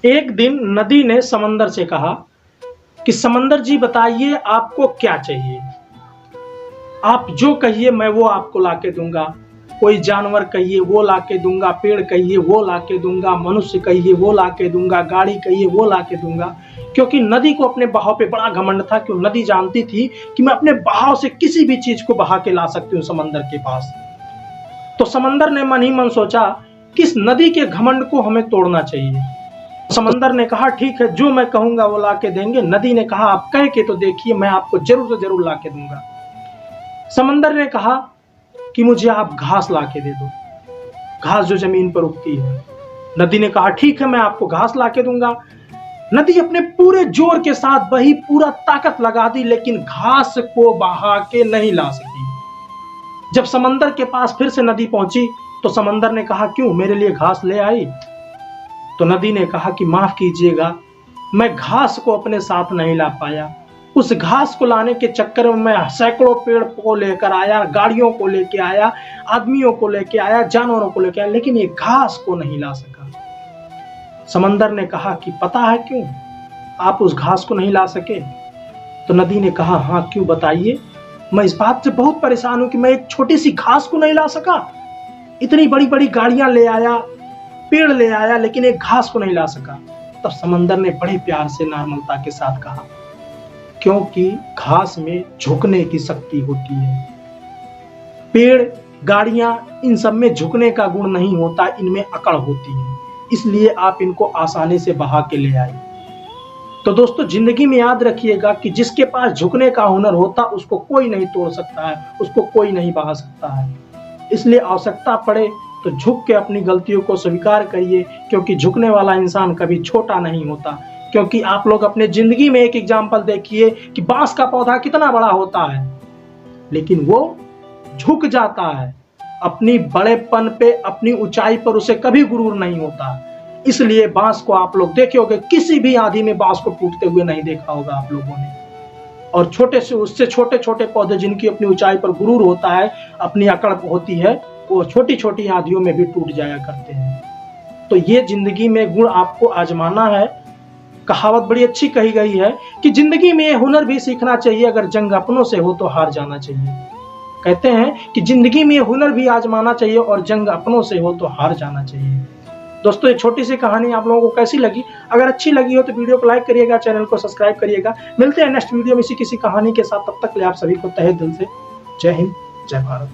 एक दिन नदी ने समंदर से कहा कि समंदर जी बताइए आपको क्या चाहिए। आप जो कहिए मैं वो आपको लाके दूंगा। कोई जानवर कहिए वो लाके दूंगा, पेड़ कहिए वो लाके दूंगा, मनुष्य कहिए वो लाके दूंगा, गाड़ी कहिए वो लाके दूंगा। क्योंकि नदी को अपने बहाव पे बड़ा घमंड था कि नदी जानती थी कि मैं अपने बहाव से किसी भी चीज को बहा के ला सकती हूँ समंदर के पास। तो समंदर ने मन ही मन सोचा कि इस नदी के घमंड को हमें तोड़ना चाहिए। समंदर ने कहा ठीक है, जो मैं कहूंगा वो लाके देंगे। नदी ने कहा आप कह के तो देखिए, मैं आपको जरूर से जरूर लाके दूंगा। समंदर ने कहा कि मुझे आप घास लाके दे दो, घास जो जमीन पर उगती है। नदी ने कहा ठीक है, मैं आपको घास लाके दूंगा। नदी अपने पूरे जोर के साथ बही, पूरा ताकत लगा दी, लेकिन घास को बहा के नहीं ला सकी। जब समंदर के पास फिर से नदी पहुंची तो समंदर ने कहा क्यों, मेरे लिए घास ले आई? तो नदी ने कहा कि माफ कीजिएगा, मैं घास को अपने साथ नहीं ला पाया। उस घास को लाने के चक्कर में मैं सैकड़ों पेड़ को लेकर आया, गाड़ियों को लेके आया, आदमियों को लेके आया, जानवरों को लेके आया, लेकिन ये घास को नहीं ला सका। समंदर ने कहा कि पता है क्यों आप उस घास को नहीं ला सके? तो नदी ने कहा हाँ क्यों, बताइए। मैं इस बात से बहुत परेशान हूं कि मैं एक छोटी सी घास को नहीं ला सका। इतनी बड़ी बड़ी गाड़ियां ले आया, पेड़ ले आया, लेकिन एक घास को नहीं ला सका। तब समंदर ने बड़े प्यार से नम्रता के साथ कहा क्योंकि घास में झुकने की शक्ति होती है। पेड़, गाड़ियां, इन सब में झुकने का गुण नहीं होता, इनमें अकड़ होती है, इसलिए आप इनको आसानी से बहा के ले आए। तो दोस्तों जिंदगी में याद रखिएगा कि जिसके पास झुकने का हुनर होता उसको कोई नहीं तोड़ सकता है, उसको कोई नहीं बहा सकता है। इसलिए आवश्यकता पड़े तो झुक के अपनी गलतियों को स्वीकार करिए, क्योंकि झुकने वाला इंसान कभी छोटा नहीं होता। क्योंकि आप लोग अपने जिंदगी में एक एग्जाम्पल देखिए कि बांस का पौधा कितना बड़ा होता है, लेकिन वो झुक जाता है। अपनी बड़ेपन पे, अपनी ऊंचाई पर उसे कभी गुरूर नहीं होता। इसलिए बांस को आप लोग देखे होंगे, किसी भी आंधी में बांस को टूटते हुए नहीं देखा होगा आप लोगों ने। और छोटे से उससे छोटे छोटे पौधे जिनकी अपनी ऊंचाई पर गुरूर होता है, अपनी अकड़ होती है, वो छोटी छोटी आंधियों में भी टूट जाया करते हैं। तो ये जिंदगी में गुण आपको आजमाना है। कहावत बड़ी अच्छी कही गई है कि जिंदगी में हुनर भी सीखना चाहिए, अगर जंग अपनों से हो तो हार जाना चाहिए। कहते हैं कि जिंदगी में हुनर भी आजमाना चाहिए और जंग अपनों से हो तो हार जाना चाहिए। दोस्तों एक छोटी सी कहानी आप लोगों को कैसी लगी? अगर अच्छी लगी हो तो वीडियो को लाइक करिएगा, चैनल को सब्सक्राइब करिएगा। मिलते हैं नेक्स्ट वीडियो में इसी किसी कहानी के साथ। तब तक के लिए आप सभी को तहे दिल से जय हिंद, जय भारत।